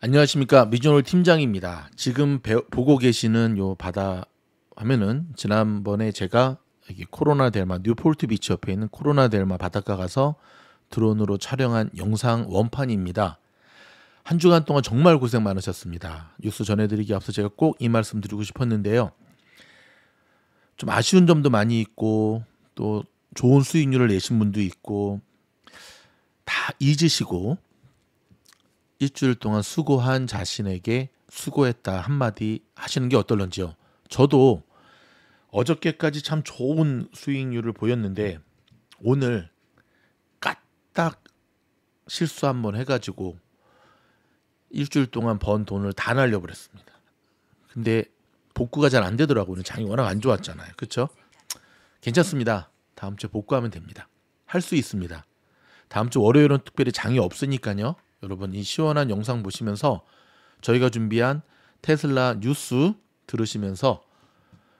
안녕하십니까. 미주노 팀장입니다. 지금 보고 계시는 요 바다 화면은 지난번에 제가 여기 코로나 델마 뉴폴트 비치 옆에 있는 코로나 델마 바닷가 가서 드론으로 촬영한 영상 원판입니다. 한 주간 동안 정말 고생 많으셨습니다. 뉴스 전해드리기 앞서 제가 꼭 이 말씀 드리고 싶었는데요. 좀 아쉬운 점도 많이 있고 또 좋은 수익률을 내신 분도 있고 다 잊으시고 일주일 동안 수고한 자신에게 수고했다 한마디 하시는 게 어떨런지요. 저도 어저께까지 참 좋은 수익률을 보였는데 오늘 까딱 실수 한번 해가지고 일주일 동안 번 돈을 다 날려버렸습니다. 근데 복구가 잘 안 되더라고요. 장이 워낙 안 좋았잖아요. 그렇죠? 괜찮습니다. 다음 주에 복구하면 됩니다. 할 수 있습니다. 다음 주 월요일은 특별히 장이 없으니까요. 여러분 이 시원한 영상 보시면서 저희가 준비한 테슬라 뉴스 들으시면서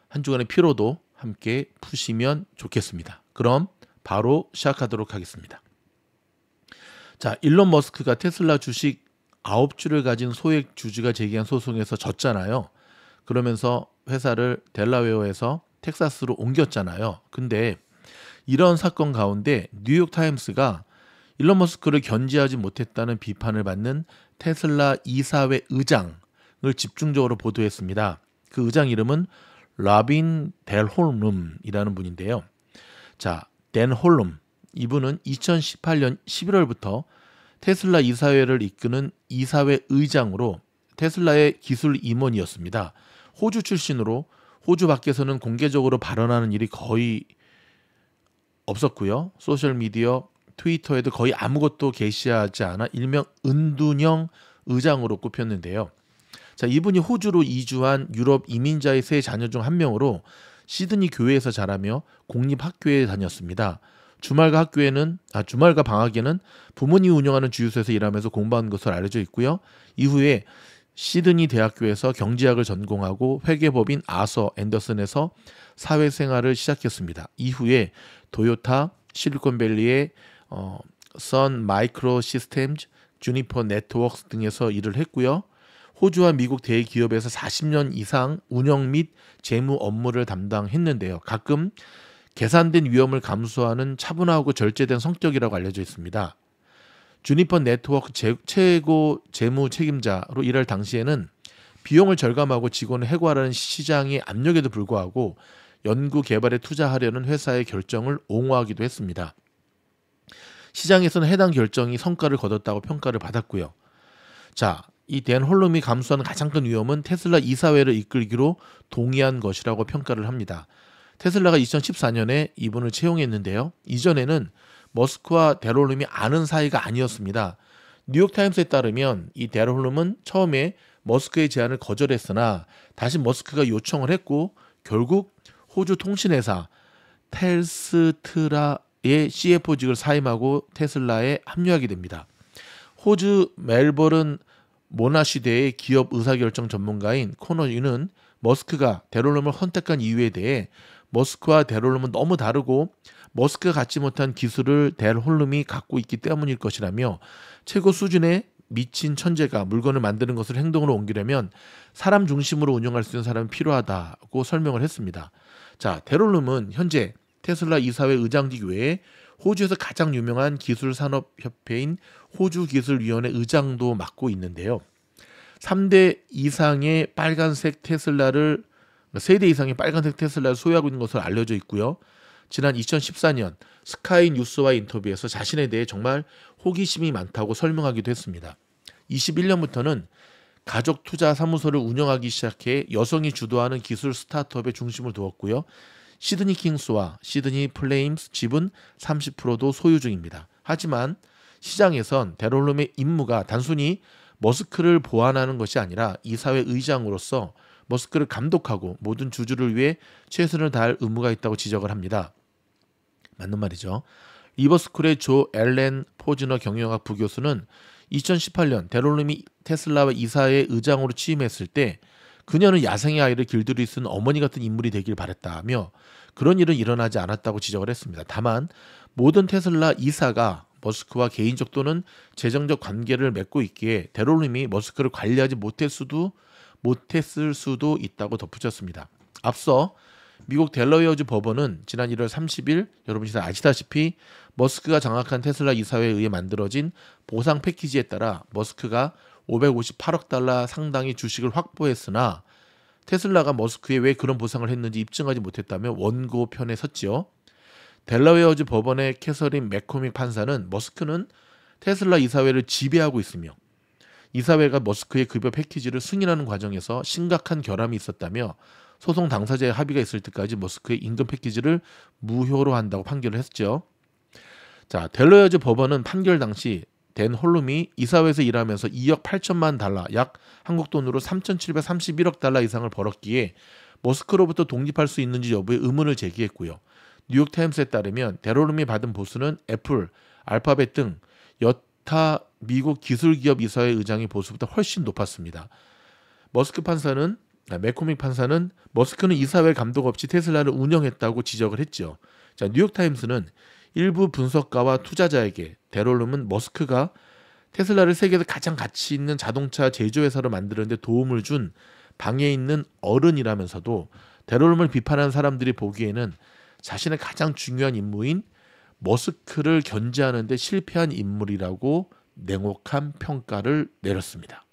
한 주간의 피로도 함께 푸시면 좋겠습니다. 그럼 바로 시작하도록 하겠습니다. 자, 일론 머스크가 테슬라 주식 9주를 가진 소액 주주가 제기한 소송에서 졌잖아요. 그러면서 회사를 델라웨어에서 텍사스로 옮겼잖아요. 근데 이런 사건 가운데 뉴욕타임스가 일론 머스크를 견제하지 못했다는 비판을 받는 테슬라 이사회 의장을 집중적으로 보도했습니다. 그 의장 이름은 라빈 델홀룸이라는 분인데요. 자, 댄 홀룸 이분은 2018년 11월부터 테슬라 이사회를 이끄는 이사회 의장으로 테슬라의 기술 임원이었습니다. 호주 출신으로 호주 밖에서는 공개적으로 발언하는 일이 거의 없었고요. 소셜미디어 트위터에도 거의 아무것도 게시하지 않아 일명 은둔형 의장으로 꼽혔는데요. 자, 이분이 호주로 이주한 유럽 이민자의 세 자녀 중 한 명으로 시드니 교회에서 자라며 공립학교에 다녔습니다. 주말과 방학에는 부모님이 운영하는 주유소에서 일하면서 공부한 것으로 알려져 있고요. 이후에 시드니 대학교에서 경제학을 전공하고 회계법인 아서 앤더슨에서 사회생활을 시작했습니다. 이후에 도요타, 실리콘밸리의 선 마이크로 시스템즈, 주니퍼 네트워크스 등에서 일을 했고요. 호주와 미국 대기업에서 40년 이상 운영 및 재무 업무를 담당했는데요. 가끔 계산된 위험을 감수하는 차분하고 절제된 성격이라고 알려져 있습니다. 주니퍼 네트워크 최고 재무 책임자로 일할 당시에는 비용을 절감하고 직원을 해고하라는 시장의 압력에도 불구하고 연구 개발에 투자하려는 회사의 결정을 옹호하기도 했습니다. 시장에서는 해당 결정이 성과를 거뒀다고 평가를 받았고요. 자, 이 댄 홀룸이 감수하는 가장 큰 위험은 테슬라 이사회를 이끌기로 동의한 것이라고 평가를 합니다. 테슬라가 2014년에 이분을 채용했는데요. 이전에는 머스크와 댄 홀룸이 아는 사이가 아니었습니다. 뉴욕타임스에 따르면 이 댄 홀룸은 처음에 머스크의 제안을 거절했으나 다시 머스크가 요청을 했고 결국 호주 통신회사 텔스트라의 CFO직을 사임하고 테슬라에 합류하게 됩니다. 호주 멜버른 모나시대의 기업 의사결정 전문가인 코너 유는 머스크가 댄홀룸을 선택한 이유에 대해 머스크와 댄홀룸은 너무 다르고 머스크가 갖지 못한 기술을 댄홀룸이 갖고 있기 때문일 것이라며 최고 수준의 미친 천재가 물건을 만드는 것을 행동으로 옮기려면 사람 중심으로 운영할 수 있는 사람이 필요하다고 설명을 했습니다. 자, 댄홀룸은 현재 테슬라 이사회 의장직 외에 호주에서 가장 유명한 기술산업협회인 호주기술위원회 의장도 맡고 있는데요. 3대 이상의 빨간색 테슬라를 3대 이상의 빨간색 테슬라를 소유하고 있는 것으로 알려져 있고요. 지난 2014년 스카이 뉴스와의 인터뷰에서 자신에 대해 정말 호기심이 많다고 설명하기도 했습니다. 21년부터는 가족 투자 사무소를 운영하기 시작해 여성이 주도하는 기술 스타트업에 중심을 두었고요. 시드니 킹스와 시드니 플레임스 지분 30%도 소유 중입니다. 하지만 시장에선 댄홀룸의 임무가 단순히 머스크를 보완하는 것이 아니라 이사회 의장으로서 머스크를 감독하고 모든 주주를 위해 최선을 다할 의무가 있다고 지적을 합니다. 맞는 말이죠. 리버스쿨의 조 엘렌 포즈너 경영학 부교수는 2018년 댄홀룸이 테슬라와 이사회 의장으로 취임했을 때 그녀는 야생의 아이를 길들일 수 있는 어머니 같은 인물이 되길 바랬다며 그런 일은 일어나지 않았다고 지적을 했습니다. 다만 모든 테슬라 이사가 머스크와 개인적 또는 재정적 관계를 맺고 있기에 데롤림이 머스크를 관리하지 못했을 수도 있다고 덧붙였습니다. 앞서 미국 델러웨어주 법원은 지난 1월 30일 여러분이 잘 아시다시피 머스크가 장악한 테슬라 이사회에 의해 만들어진 보상 패키지에 따라 머스크가 558억 달러 상당의 주식을 확보했으나 테슬라가 머스크에 왜 그런 보상을 했는지 입증하지 못했다며 원고 편에 섰지요. 델러웨어주 법원의 캐서린 맥코믹 판사는 머스크는 테슬라 이사회를 지배하고 있으며 이사회가 머스크의 급여 패키지를 승인하는 과정에서 심각한 결함이 있었다며 소송 당사자의 합의가 있을 때까지 머스크의 임금 패키지를 무효로 한다고 판결을 했죠. 자, 델러웨어주 법원은 판결 당시 댄 홀룸이 이사회에서 일하면서 2억 8천만 달러, 약 한국 돈으로 3,731억 달러 이상을 벌었기에 머스크로부터 독립할 수 있는지 여부에 의문을 제기했고요. 뉴욕타임스에 따르면 데롤룸이 받은 보수는 애플, 알파벳 등 여타 미국 기술기업 이사회 의장의 보수보다 훨씬 높았습니다. 맥코믹 판사는 머스크는 이사회 감독 없이 테슬라를 운영했다고 지적을 했죠. 자, 뉴욕타임스는 일부 분석가와 투자자에게 데롤룸은 머스크가 테슬라를 세계에서 가장 가치 있는 자동차 제조회사로 만드는 데 도움을 준 방에 있는 어른이라면서도 데롤룸을 비판하는 사람들이 보기에는 자신의 가장 중요한 임무인 머스크를 견제하는 데 실패한 인물이라고 냉혹한 평가를 내렸습니다.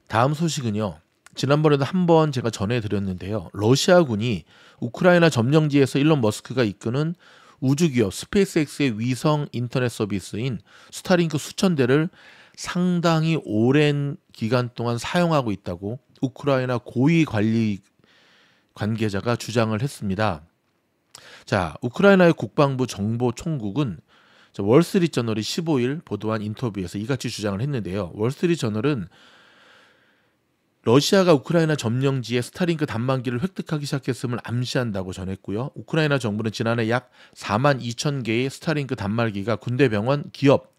다음 소식은요. 지난번에도 한번 제가 전해드렸는데요. 러시아군이 우크라이나 점령지에서 일론 머스크가 이끄는 우주기업 스페이스X의 위성 인터넷 서비스인 스타링크 수천 대를 상당히 오랜 기간 동안 사용하고 있다고 우크라이나 고위 관리 관계자가 주장을 했습니다. 자, 우크라이나의 국방부 정보총국은 월스트리트저널이 15일 보도한 인터뷰에서 이같이 주장을 했는데요. 월스트리트저널은 러시아가 우크라이나 점령지에 스타링크 단말기를 획득하기 시작했음을 암시한다고 전했고요. 우크라이나 정부는 지난해 약 4만 2천 개의 스타링크 단말기가 군대, 병원, 기업,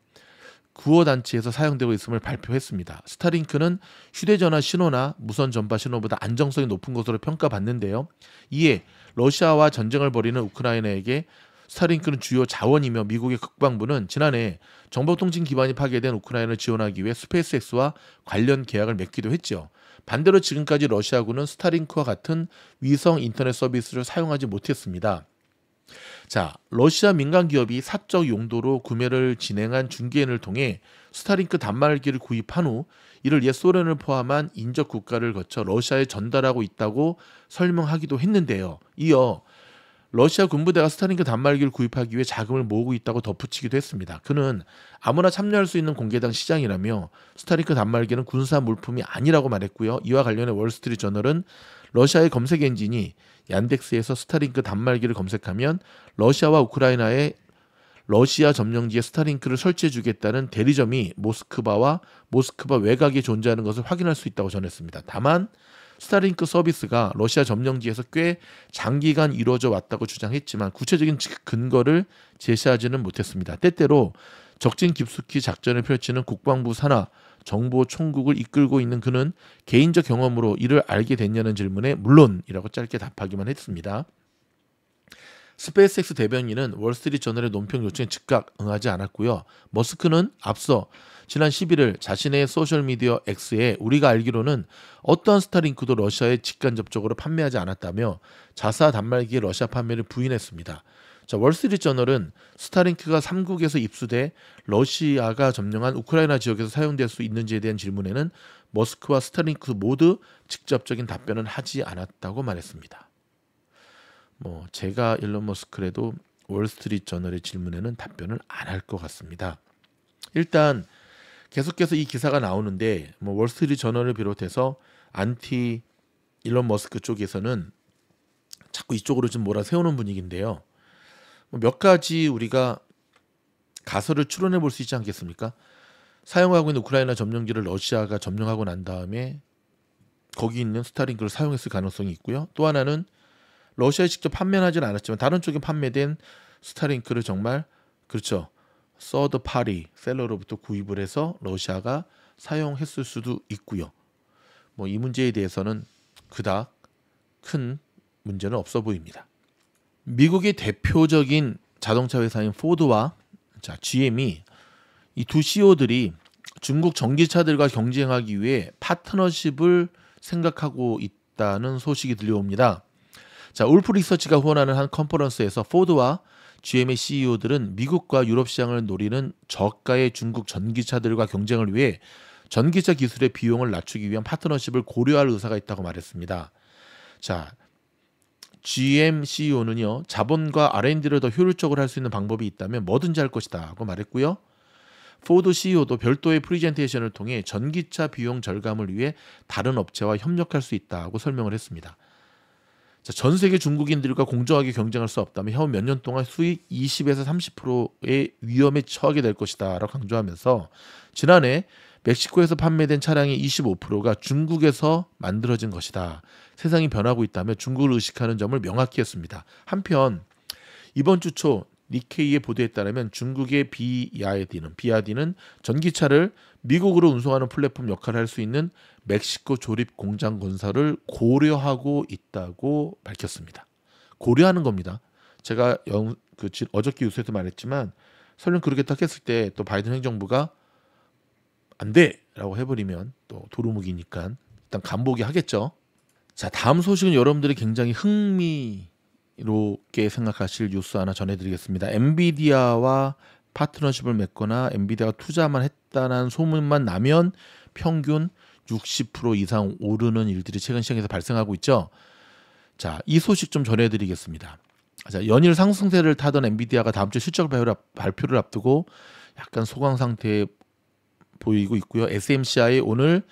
구호단체에서 사용되고 있음을 발표했습니다. 스타링크는 휴대전화 신호나 무선 전파 신호보다 안정성이 높은 것으로 평가받는데요. 이에 러시아와 전쟁을 벌이는 우크라이나에게 스타링크는 주요 자원이며 미국의 국방부는 지난해 정보통신 기반이 파괴된 우크라이나를 지원하기 위해 스페이스X와 관련 계약을 맺기도 했죠. 반대로 지금까지 러시아군은 스타링크와 같은 위성 인터넷 서비스를 사용하지 못했습니다. 자, 러시아 민간 기업이 사적 용도로 구매를 진행한 중개인을 통해 스타링크 단말기를 구입한 후 이를 옛 소련을 포함한 인접 국가를 거쳐 러시아에 전달하고 있다고 설명하기도 했는데요. 이어 러시아 군부대가 스타링크 단말기를 구입하기 위해 자금을 모으고 있다고 덧붙이기도 했습니다. 그는 아무나 참여할 수 있는 공개당 시장이라며 스타링크 단말기는 군사 물품이 아니라고 말했고요. 이와 관련해 월스트리트저널은 러시아의 검색 엔진이 얀덱스에서 스타링크 단말기를 검색하면 러시아와 우크라이나의 러시아 점령지에 스타링크를 설치해주겠다는 대리점이 모스크바 외곽에 존재하는 것을 확인할 수 있다고 전했습니다. 다만 스타링크 서비스가 러시아 점령지에서 꽤 장기간 이루어져 왔다고 주장했지만 구체적인 근거를 제시하지는 못했습니다. 때때로 적진 깊숙이 작전을 펼치는 국방부 산하 정보총국을 이끌고 있는 그는 개인적 경험으로 이를 알게 됐냐는 질문에 물론이라고 짧게 답하기만 했습니다. 스페이스X 대변인은 월스트리트저널의 논평 요청에 즉각 응하지 않았고요. 머스크는 앞서 지난 11일 자신의 소셜미디어 X에 우리가 알기로는 어떤 스타링크도 러시아에 직간접적으로 판매하지 않았다며 자사 단말기의 러시아 판매를 부인했습니다. 자, 월스트리트저널은 스타링크가 3국에서 입수돼 러시아가 점령한 우크라이나 지역에서 사용될 수 있는지에 대한 질문에는 머스크와 스타링크 모두 직접적인 답변은 하지 않았다고 말했습니다. 제가 일론 머스크라도 월스트리트저널의 질문에는 답변을 안 할 것 같습니다. 일단 계속해서 이 기사가 나오는데 월스트리트저널을 비롯해서 안티 일론 머스크 쪽에서는 자꾸 이쪽으로 좀 몰아세우는 분위기인데요. 몇 가지 우리가 가설을 추론해 볼 수 있지 않겠습니까? 사용하고 있는 우크라이나 점령지를 러시아가 점령하고 난 다음에 거기 있는 스타링크를 사용했을 가능성이 있고요. 또 하나는 러시아에 직접 판매는 하진 않았지만 다른 쪽에 판매된 스타링크를 정말 서드 파리 셀러로부터 구입을 해서 러시아가 사용했을 수도 있고요. 이 문제에 대해서는 그닥 큰 문제는 없어 보입니다. 미국의 대표적인 자동차 회사인 포드와 자, GM이 이 두 CEO들이 중국 전기차들과 경쟁하기 위해 파트너십을 생각하고 있다는 소식이 들려옵니다. 자, 울프 리서치가 후원하는 한 컨퍼런스에서 포드와 GM의 CEO들은 미국과 유럽 시장을 노리는 저가의 중국 전기차들과 경쟁을 위해 전기차 기술의 비용을 낮추기 위한 파트너십을 고려할 의사가 있다고 말했습니다. 자, GM CEO는요, 자본과 R&D를 더 효율적으로 할 수 있는 방법이 있다면 뭐든지 할 것이다 하고 말했고요. 포드 CEO도 별도의 프리젠테이션을 통해 전기차 비용 절감을 위해 다른 업체와 협력할 수 있다고 설명을 했습니다. 자, 전 세계 중국인들과 공정하게 경쟁할 수 없다면 향후 몇 년 동안 수익 20에서 30%의 위험에 처하게 될 것이다 라고 강조하면서 지난해 멕시코에서 판매된 차량의 25%가 중국에서 만들어진 것이다. 세상이 변하고 있다며 중국을 의식하는 점을 명확히 했습니다. 한편 이번 주 초 니케이의 보도에 따르면 중국의 비아디는 전기차를 미국으로 운송하는 플랫폼 역할을 할 수 있는 멕시코 조립 공장 건설을 고려하고 있다고 밝혔습니다. 고려하는 겁니다. 제가 어저께 뉴스에서 말했지만 설령 그렇게 딱 했을 때 또 바이든 행정부가 안 돼라고 해버리면 또 도루묵이니까 일단 간보기 하겠죠. 자, 다음 소식은 여러분들이 굉장히 흥미롭게 생각하실 뉴스 하나 전해드리겠습니다. 엔비디아와 파트너십을 맺거나 엔비디아가 투자만 했다는 소문만 나면 평균 60% 이상 오르는 일들이 최근 시장에서 발생하고 있죠. 자, 이 소식 좀 전해드리겠습니다. 자, 연일 상승세를 타던 엔비디아가 다음 주 실적 발표를 앞두고 약간 소강 상태에 보이고 있고요. SMCI 오늘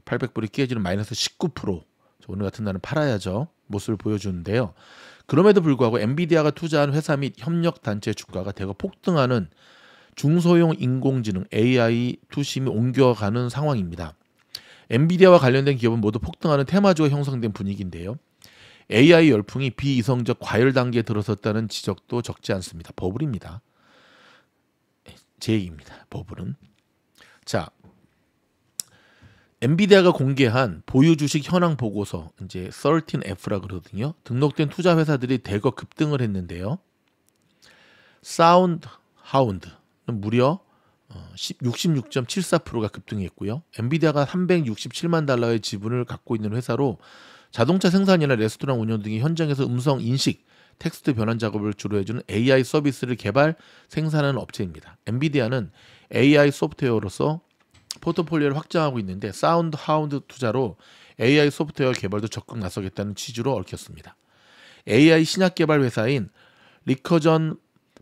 800불이 깨지는 마이너스 19%. 오늘 같은 날은 팔아야죠. 모습을 보여주는데요. 그럼에도 불구하고 엔비디아가 투자한 회사 및 협력 단체 주가가 대거 폭등하는 중소형 인공지능 AI 투심이 옮겨가는 상황입니다. 엔비디아와 관련된 기업은 모두 폭등하는 테마주가 형성된 분위기인데요. AI 열풍이 비이성적 과열 단계에 들어섰다는 지적도 적지 않습니다. 버블입니다. 제 얘기입니다. 버블은. 자, 엔비디아가 공개한 보유 주식 현황 보고서, 이제 13F라 그러거든요. 등록된 투자 회사들이 대거 급등을 했는데요. 사운드 하운드는 무려 66.74%가 급등했고요. 엔비디아가 367만 달러의 지분을 갖고 있는 회사로 자동차 생산이나 레스토랑 운영 등의 현장에서 음성 인식, 텍스트 변환 작업을 주로 해주는 AI 서비스를 개발, 생산하는 업체입니다. 엔비디아는 AI 소프트웨어로서 포트폴리오를 확장하고 있는데 사운드 하운드 투자로 AI 소프트웨어 개발도 적극 나서겠다는 취지로 얽혔습니다. AI 신약 개발 회사인 리커전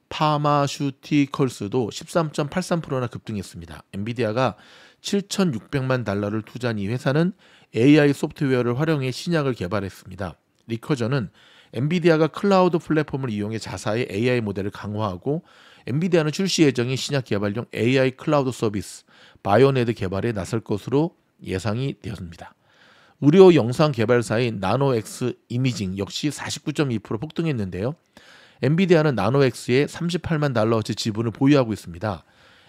파마슈티컬스도 13.83%나 급등했습니다. 엔비디아가 7,600만 달러를 투자한 이 회사는 AI 소프트웨어를 활용해 신약을 개발했습니다. 리커전은 엔비디아가 클라우드 플랫폼을 이용해 자사의 AI 모델을 강화하고 엔비디아는 출시 예정인 신약 개발용 AI 클라우드 서비스 바이오네드 개발에 나설 것으로 예상이 되었습니다. 의료 영상 개발사인 나노엑스 이미징 역시 49.2% 폭등했는데요. 엔비디아는 나노엑스에 38만 달러어치 지분을 보유하고 있습니다.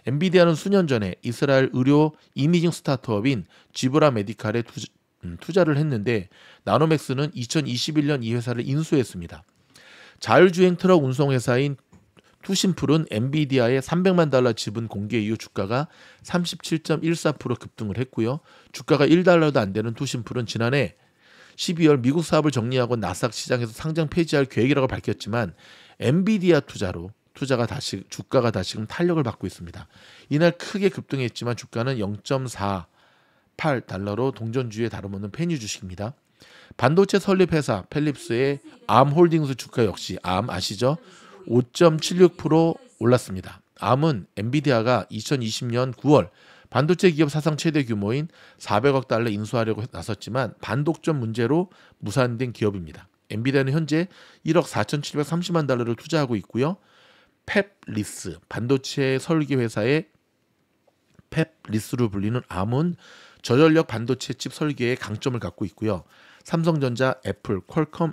엔비디아는 수년 전에 이스라엘 의료 이미징 스타트업인 지브라 메디칼에 투자를 했는데 나노맥스는 2021년 이 회사를 인수했습니다. 자율주행 트럭 운송회사인 투심풀은 엔비디아의 300만 달러 지분 공개 이후 주가가 37.14% 급등을 했고요. 주가가 1달러도 안 되는 투심풀은 지난해 12월 미국 사업을 정리하고 나스닥 시장에서 상장 폐지할 계획이라고 밝혔지만 엔비디아 주가가 다시금 탄력을 받고 있습니다. 이날 크게 급등했지만 주가는 0.48달러로 동전주에 다름없는 페니 주식입니다. 반도체 설립 회사 펠립스의 암홀딩스 주가 역시 암 아시죠? 5.76% 올랐습니다. 암은 엔비디아가 2020년 9월 반도체 기업 사상 최대 규모인 400억 달러 인수하려고 나섰지만 반독점 문제로 무산된 기업입니다. 엔비디아는 현재 1억 4,730만 달러를 투자하고 있고요. 펩리스 반도체 설계 회사의 펩리스로 불리는 암은 저전력 반도체 칩 설계에 강점을 갖고 있고요. 삼성전자, 애플, 퀄컴,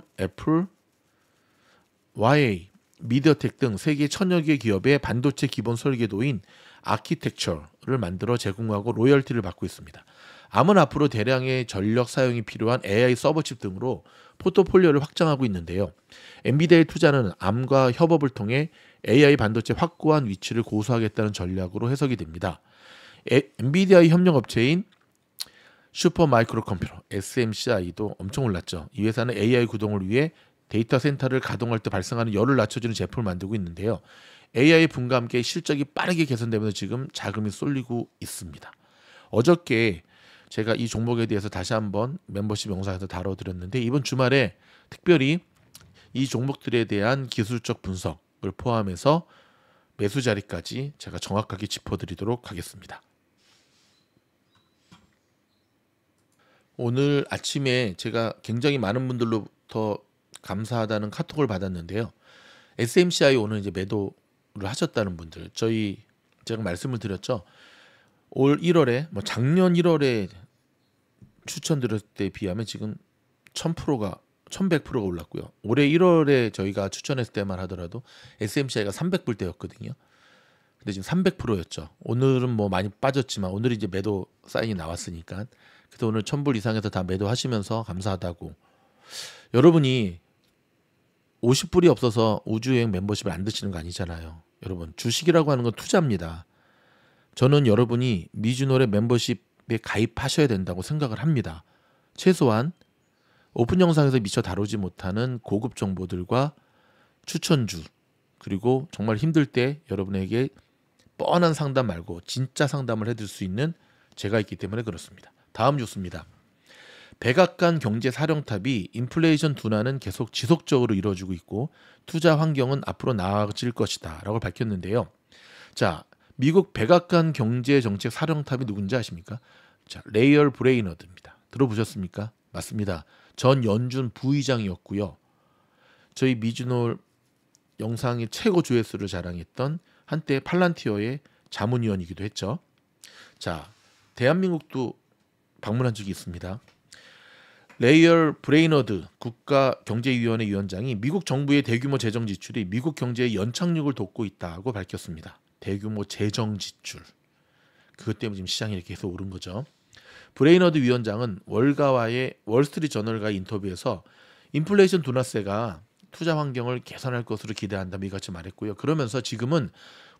YA, 미디어텍 등 세계 1000여 개 기업의 반도체 기본 설계도인 아키텍처를 만들어 제공하고 로열티를 받고 있습니다. 암은 앞으로 대량의 전력 사용이 필요한 AI 서버칩 등으로 포트폴리오를 확장하고 있는데요. 엔비디아의 투자는 암과 협업을 통해 AI 반도체 확고한 위치를 고수하겠다는 전략으로 해석이 됩니다. 엔비디아의 협력업체인 슈퍼마이크로컴퓨터 SMCI도 엄청 올랐죠. 이 회사는 AI 구동을 위해 데이터 센터를 가동할 때 발생하는 열을 낮춰주는 제품을 만들고 있는데요. AI 분과 함께 실적이 빠르게 개선되면서 지금 자금이 쏠리고 있습니다. 어저께 제가 이 종목에 대해서 다시 한번 멤버십 영상에서 다뤄드렸는데 이번 주말에 특별히 이 종목들에 대한 기술적 분석을 포함해서 매수 자리까지 제가 정확하게 짚어드리도록 하겠습니다. 오늘 아침에 제가 굉장히 많은 분들로부터 감사하다는 카톡을 받았는데요. SMCI 오늘 이제 매도를 하셨다는 분들, 제가 말씀을 드렸죠. 올 1월에 작년 1월에 추천드렸을 때에 비하면 지금 1000%가 1100%가 올랐고요. 올해 1월에 저희가 추천했을 때만 하더라도 SMCI가 300불대였거든요. 근데 지금 300%였죠. 오늘은 많이 빠졌지만 오늘 이제 매도 사인이 나왔으니까 그래서 오늘 1000불 이상에서 다 매도하시면서 감사하다고. 여러분이 50불이 없어서 우주여행 멤버십을 안 드시는 거 아니잖아요. 여러분, 주식이라고 하는 건 투자입니다. 저는 여러분이 미주놀의 멤버십에 가입하셔야 된다고 생각을 합니다. 최소한 오픈 영상에서 미처 다루지 못하는 고급 정보들과 추천주, 그리고 정말 힘들 때 여러분에게 뻔한 상담 말고 진짜 상담을 해줄 수 있는 제가 있기 때문에 그렇습니다. 다음 뉴스입니다. 백악관 경제사령탑이 인플레이션 둔화는 계속 지속적으로 이루어지고 있고 투자 환경은 앞으로 나아질 것이다 라고 밝혔는데요. 자, 미국 백악관 경제정책사령탑이 누군지 아십니까? 자, 레이얼 브레이너드입니다. 들어보셨습니까? 맞습니다. 전 연준 부의장이었고요. 저희 미주놀 영상의 최고 조회수를 자랑했던 한때 팔란티어의 자문위원이기도 했죠. 자, 대한민국도 방문한 적이 있습니다. 레이얼 브레이너드 국가경제위원회 위원장이 미국 정부의 대규모 재정 지출이 미국 경제의 연착륙을 돕고 있다고 밝혔습니다. 대규모 재정 지출. 그것 때문에 지금 시장이 이렇게 계속 오른 거죠. 브레이너드 위원장은 월가와의 월스트리트 저널과의 인터뷰에서 인플레이션 둔화세가 투자 환경을 개선할 것으로 기대한다며 이같이 말했고요. 그러면서 지금은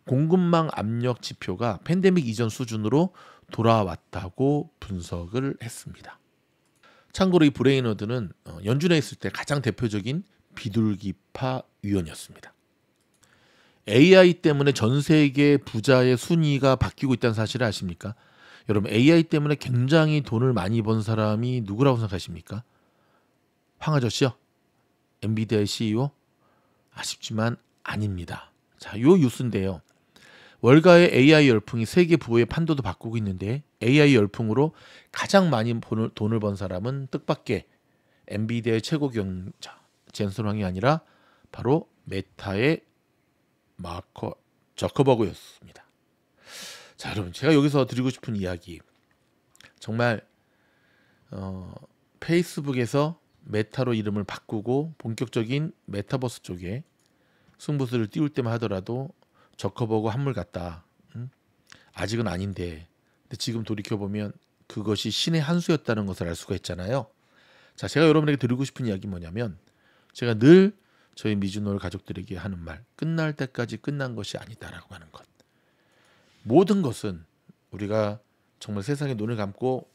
공급망 압력 지표가 팬데믹 이전 수준으로 돌아왔다고 분석을 했습니다. 참고로 이 브레이너드는 연준에 있을 때 가장 대표적인 비둘기파 위원이었습니다. AI 때문에 전 세계 부자의 순위가 바뀌고 있다는 사실을 아십니까? 여러분, AI 때문에 굉장히 돈을 많이 번 사람이 누구라고 생각하십니까? 황 아저씨요? 엔비디아의 CEO? 아쉽지만 아닙니다. 자, 요 뉴스인데요. 월가의 AI 열풍이 세계 부의 판도도 바꾸고 있는데 AI 열풍으로 가장 많이 돈을 번 사람은 뜻밖의 엔비디아의 최고 경자 젠슨 황이 아니라 바로 메타의 마크 저커버그였습니다. 자, 여러분, 제가 여기서 드리고 싶은 이야기, 정말 페이스북에서 메타로 이름을 바꾸고 본격적인 메타버스 쪽에 승부수를 띄울 때만 하더라도 저커버그 한물 같다. 아직은 아닌데, 근데 지금 돌이켜보면 그것이 신의 한 수였다는 것을 알 수가 있잖아요. 자, 제가 여러분에게 드리고 싶은 이야기 뭐냐면, 제가 늘 저희 미주놀 가족들에게 하는 말, 끝날 때까지 끝난 것이 아니다라고 하는 것. 모든 것은 우리가 정말 세상에 눈을 감고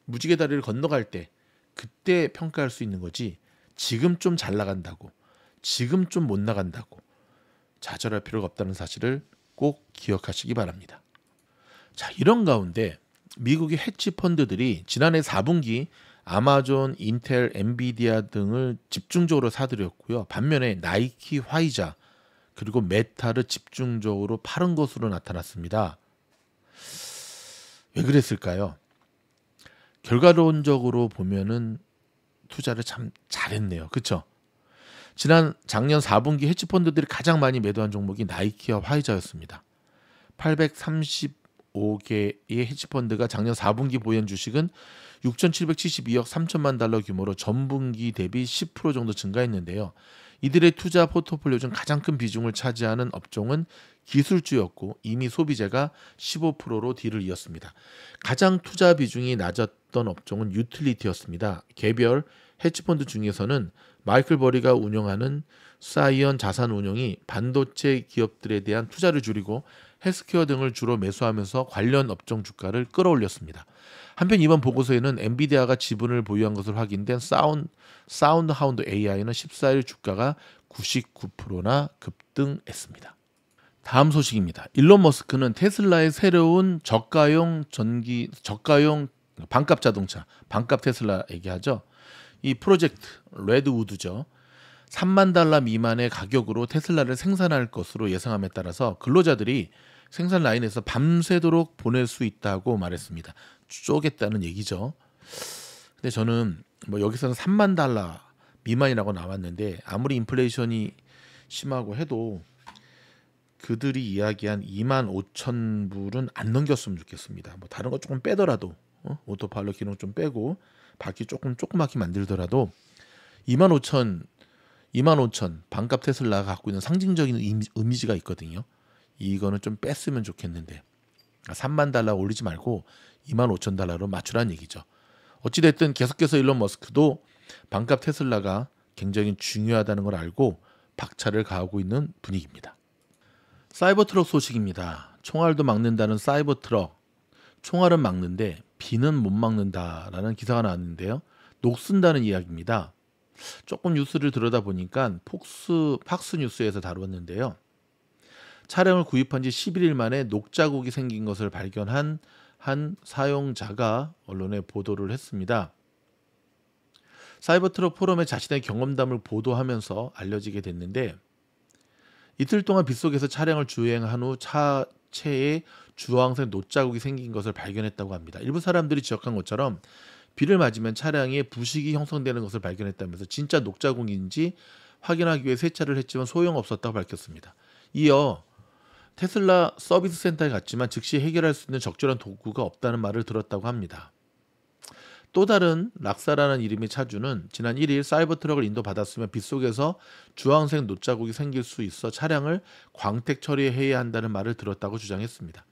무지개 다리를 건너갈 때 그때 평가할 수 있는 거지, 지금 좀 잘 나간다고, 지금 좀 못 나간다고 좌절할 필요가 없다는 사실을 꼭 기억하시기 바랍니다. 자, 이런 가운데 미국의 헤지 펀드들이 지난해 4분기 아마존, 인텔, 엔비디아 등을 집중적으로 사들였고요. 반면에 나이키, 화이자, 그리고 메타를 집중적으로 파는 것으로 나타났습니다. 왜 그랬을까요? 결과론적으로 보면은 투자를 참 잘했네요. 그렇죠? 작년 4분기 헤지펀드들이 가장 많이 매도한 종목이 나이키와 화이자였습니다. 835개의 헤지펀드가 작년 4분기 보유한 주식은 6,772억 3천만 달러 규모로 전분기 대비 10% 정도 증가했는데요. 이들의 투자 포트폴리오 중 가장 큰 비중을 차지하는 업종은 기술주였고 이미 소비재가 15%로 뒤를 이었습니다. 가장 투자 비중이 낮았던 업종은 유틸리티였습니다. 개별 헤지펀드 중에서는 마이클 버리가 운영하는 사이언 자산운용이 반도체 기업들에 대한 투자를 줄이고 헬스케어 등을 주로 매수하면서 관련 업종 주가를 끌어올렸습니다. 한편 이번 보고서에는 엔비디아가 지분을 보유한 것으로 확인된 사운드 하운드 AI는 14일 주가가 99%나 급등했습니다. 다음 소식입니다. 일론 머스크는 테슬라의 새로운 저가용 반값 자동차, 반값 테슬라 얘기하죠. 이 프로젝트 레드우드죠. 3만 달러 미만의 가격으로 테슬라를 생산할 것으로 예상함에 따라서 근로자들이 생산 라인에서 밤새도록 보낼 수 있다고 말했습니다. 쪼겠다는 얘기죠. 근데 저는 뭐 여기서는 3만 달러 미만이라고 나왔는데 아무리 인플레이션이 심하고 해도 그들이 이야기한 2만 5천 불은 안 넘겼으면 좋겠습니다. 뭐 다른 거 조금 빼더라도 오토파일럿 기능 좀 빼고 바퀴 조그맣게 만들더라도 2만 5천 반값 테슬라가 갖고 있는 상징적인 이미지가 있거든요. 이거는 좀 뺐으면 좋겠는데 3만 달러 올리지 말고 2만 5천 달러로 맞추라는 얘기죠. 어찌됐든 계속해서 일론 머스크도 반값 테슬라가 굉장히 중요하다는 걸 알고 박차를 가하고 있는 분위기입니다. 사이버트럭 소식입니다. 총알도 막는다는 사이버트럭. 총알은 막는데 비는 못 막는다라는 기사가 나왔는데요. 녹슨다는 이야기입니다. 조금 뉴스를 들여다보니까 팍스 뉴스에서 다루었는데요. 차량을 구입한 지 11일 만에 녹자국이 생긴 것을 발견한 한 사용자가 언론에 보도를 했습니다. 사이버트럭 포럼에 자신의 경험담을 보도하면서 알려지게 됐는데 이틀 동안 빗속에서 차량을 주행한 후 차체에 주황색 녹자국이 생긴 것을 발견했다고 합니다. 일부 사람들이 지적한 것처럼 비를 맞으면 차량에 부식이 형성되는 것을 발견했다면서 진짜 녹자국인지 확인하기 위해 세차를 했지만 소용없었다고 밝혔습니다. 이어 테슬라 서비스 센터에 갔지만 즉시 해결할 수 있는 적절한 도구가 없다는 말을 들었다고 합니다. 또 다른 락사라는 이름의 차주는 지난 1일 사이버트럭을 인도받았으며 빗속에서 주황색 녹자국이 생길 수 있어 차량을 광택 처리해야 한다는 말을 들었다고 주장했습니다.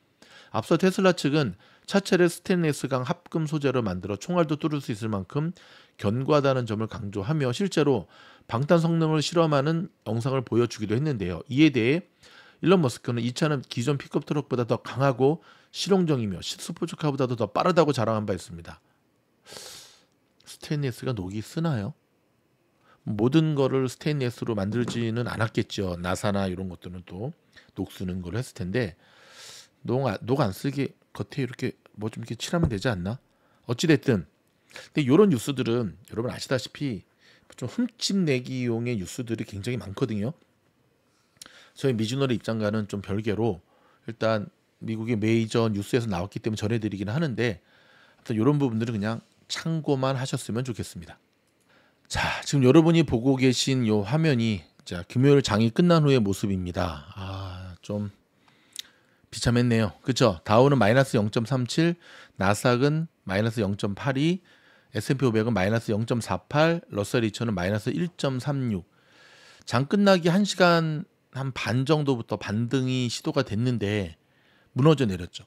앞서 테슬라 측은 차체를 스테인리스강 합금 소재로 만들어 총알도 뚫을 수 있을 만큼 견고하다는 점을 강조하며 실제로 방탄 성능을 실험하는 영상을 보여주기도 했는데요. 이에 대해 일론 머스크는 이 차는 기존 픽업 트럭보다 더 강하고 실용적이며 스포츠카보다도 더 빠르다고 자랑한 바 있습니다. 스테인리스가 녹이 쓰나요? 모든 거를 스테인리스로 만들지는 않았겠죠. 나사나 이런 것들은 또 녹 쓰는 걸 했을 텐데 녹 안 쓰게 겉에 이렇게 뭐 좀 이렇게 칠하면 되지 않나? 어찌됐든 근데 이런 뉴스들은 여러분 아시다시피 좀 흠집내기용의 뉴스들이 굉장히 많거든요. 저희 미주널의 입장과는 좀 별개로 일단 미국의 메이저 뉴스에서 나왔기 때문에 전해드리기는 하는데 아무튼 이런 부분들은 그냥 참고만 하셨으면 좋겠습니다. 자, 지금 여러분이 보고 계신 이 화면이 자 금요일 장이 끝난 후의 모습입니다. 좀 비참했네요. 그렇죠? 다우는 마이너스 0.37, 나스닥은 마이너스 0.82, S&P 500은 마이너스 0.48, 러셀 2000은 마이너스 1.36. 장 끝나기 1시간 한 반 정도부터 반등이 시도가 됐는데 무너져 내렸죠.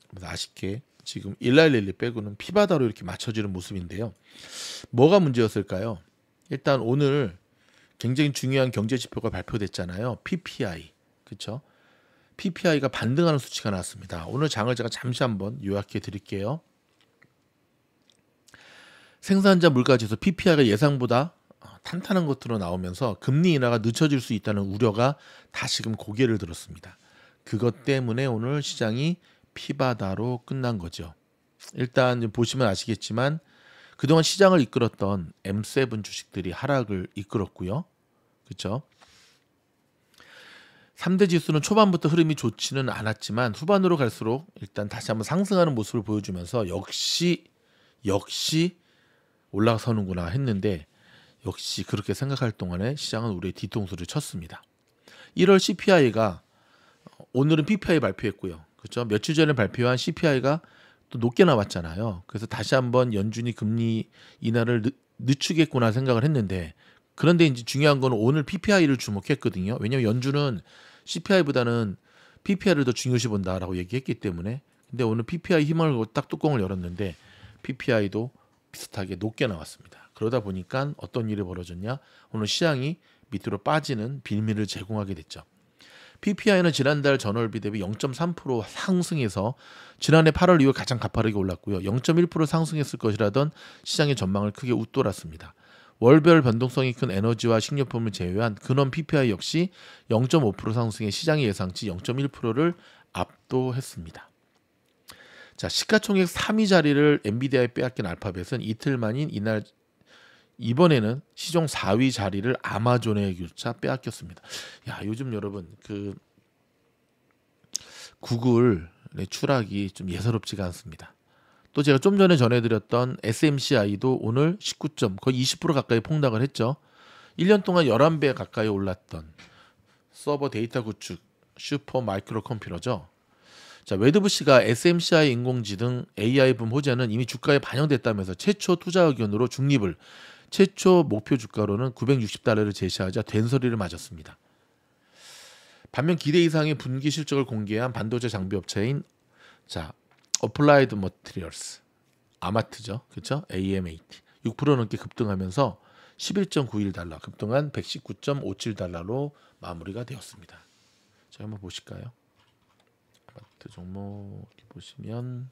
그래서 아쉽게 지금 일랄릴리 빼고는 피바다로 이렇게 맞춰지는 모습인데요. 뭐가 문제였을까요? 일단 오늘 굉장히 중요한 경제 지표가 발표됐잖아요. PPI. 그렇죠? PPI가 반등하는 수치가 나왔습니다. 오늘 장을 제가 잠시 한번 요약해 드릴게요. 생산자 물가지수 PPI가 예상보다 탄탄한 것으로 나오면서 금리 인하가 늦춰질 수 있다는 우려가 다시금 고개를 들었습니다. 그것 때문에 오늘 시장이 피바다로 끝난 거죠. 일단 보시면 아시겠지만 그동안 시장을 이끌었던 M7 주식들이 하락을 이끌었고요. 그렇죠? 3대 지수는 초반부터 흐름이 좋지는 않았지만 후반으로 갈수록 일단 다시 한번 상승하는 모습을 보여주면서 역시 올라서는구나 했는데 역시 그렇게 생각할 동안에 시장은 우리의 뒤통수를 쳤습니다. 1월 CPI가 오늘은 PPI 발표했고요. 그렇죠? 며칠 전에 발표한 CPI가 또 높게 나왔잖아요. 그래서 다시 한번 연준이 금리 인하를 늦추겠구나 생각을 했는데 그런데 이제 중요한 건 오늘 PPI를 주목했거든요. 왜냐하면 연준은 CPI보다는 PPI를 더 중요시 본다라고 얘기했기 때문에. 근데 오늘 PPI 힘을 걸고 딱 뚜껑을 열었는데 PPI도 비슷하게 높게 나왔습니다. 그러다 보니까 어떤 일이 벌어졌냐? 오늘 시장이 밑으로 빠지는 빌미를 제공하게 됐죠. PPI는 지난달 전월비 대비 0.3% 상승해서 지난해 8월 이후 가장 가파르게 올랐고요. 0.1% 상승했을 것이라던 시장의 전망을 크게 웃돌았습니다. 월별 변동성이 큰 에너지와 식료품을 제외한 근원 PPI 역시 0.5% 상승해 시장의 예상치 0.1%를 압도했습니다. 자, 시가총액 3위 자리를 엔비디아에 빼앗긴 알파벳은 이틀 만인 이번에는 시종 4위 자리를 아마존에 교차 빼앗겼습니다. 야, 요즘 여러분 그 구글의 추락이 좀 예사롭지가 않습니다. 또 제가 좀 전에 전해드렸던 SMCI도 오늘 19점, 거의 20% 가까이 폭락을 했죠. 1년 동안 11배 가까이 올랐던 서버 데이터 구축 슈퍼 마이크로 컴퓨터죠. 자, 웨드부시가 SMCI 인공지능 AI 붐 호재는 이미 주가에 반영됐다면서 최초 투자 의견으로 중립을, 최초 목표 주가로는 $960를 제시하자 된소리를 맞았습니다. 반면 기대 이상의 분기 실적을 공개한 반도체 장비 업체인 어플라이드 머티리얼스, 아마트죠, 그렇죠? AMAT 6% 넘게 급등하면서 $11.91 급등한 $119.57로 마무리가 되었습니다. 자, 한번 보실까요? 아마트 종목 보시면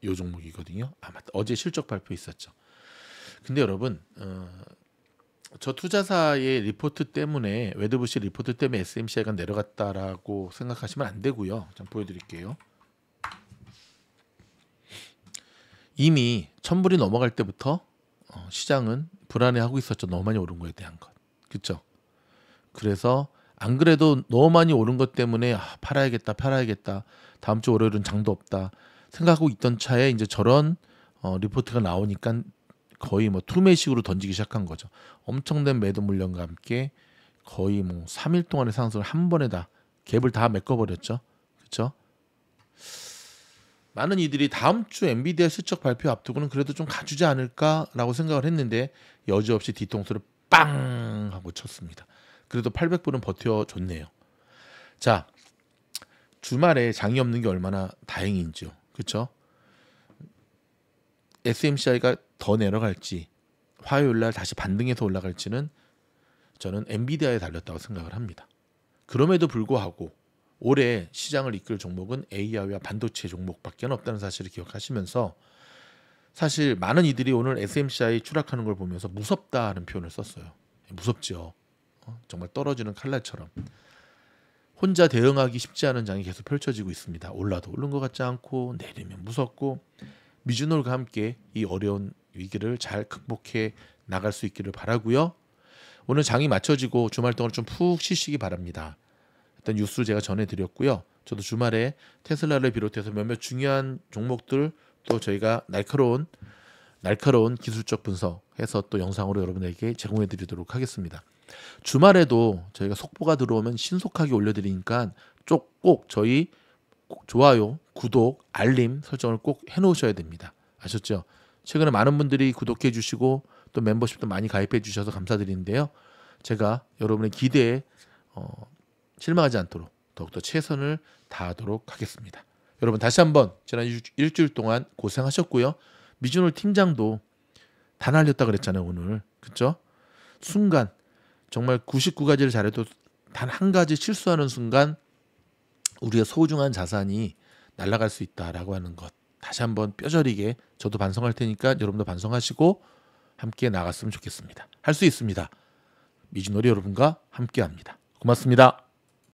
이 종목이거든요. 아마트 어제 실적 발표 있었죠. 근데 여러분 저 투자사의 리포트 때문에, 웨드부시 리포트 때문에 SMCI가 내려갔다라고 생각하시면 안 되고요. 좀 보여드릴게요. 이미 1000불이 넘어갈 때부터 시장은 불안해하고 있었죠. 너무 많이 오른 거에 대한 것. 그렇죠? 그래서 안 그래도 너무 많이 오른 것 때문에 팔아야겠다. 다음 주 월요일은 장도 없다 생각하고 있던 차에 이제 저런 리포트가 나오니까 거의 뭐 투매식으로 던지기 시작한 거죠. 엄청난 매도 물량과 함께 거의 뭐 3일 동안의 상승을 한 번에 다 갭을 다 메꿔버렸죠. 그렇죠? 많은 이들이 다음 주 엔비디아 실적 발표 앞두고는 그래도 좀 가주지 않을까라고 생각을 했는데 여지없이 뒤통수를 빵 하고 쳤습니다. 그래도 800불은 버텨줬네요. 자, 주말에 장이 없는 게 얼마나 다행인지요. 그렇죠? SMCI가 더 내려갈지 화요일날 다시 반등해서 올라갈지는 저는 엔비디아에 달렸다고 생각을 합니다. 그럼에도 불구하고 올해 시장을 이끌 종목은 AI와 반도체 종목밖에 없다는 사실을 기억하시면서, 사실 많은 이들이 오늘 SMCI 추락하는 걸 보면서 무섭다는 표현을 썼어요. 무섭죠. 정말 떨어지는 칼날처럼 혼자 대응하기 쉽지 않은 장이 계속 펼쳐지고 있습니다. 올라도 오른 것 같지 않고 내리면 무섭고, 미주놀과 함께 이 어려운 위기를 잘 극복해 나갈 수 있기를 바라고요. 오늘 장이 맞춰지고 주말 동안 좀 푹 쉬시기 바랍니다. 일단 뉴스 제가 전해드렸고요. 저도 주말에 테슬라를 비롯해서 몇몇 중요한 종목들, 또 저희가 날카로운 기술적 분석해서 또 영상으로 여러분에게 제공해드리도록 하겠습니다. 주말에도 저희가 속보가 들어오면 신속하게 올려드리니까 꼭 저희 좋아요, 구독, 알림 설정을 꼭 해놓으셔야 됩니다. 아셨죠? 최근에 많은 분들이 구독해 주시고 또 멤버십도 많이 가입해 주셔서 감사드리는데요. 제가 여러분의 기대에 실망하지 않도록 더욱더 최선을 다하도록 하겠습니다. 여러분 다시 한번 지난 일주일 동안 고생하셨고요. 미준홀 팀장도 다 날렸다 그랬잖아요. 오늘. 그렇죠? 순간 정말 99가지를 잘해도 단 한 가지 실수하는 순간 우리의 소중한 자산이 날아갈 수 있다라고 하는 것, 다시 한번 뼈저리게 저도 반성할 테니까 여러분도 반성하시고 함께 나갔으면 좋겠습니다. 할 수 있습니다. 미주놀이 여러분과 함께합니다. 고맙습니다.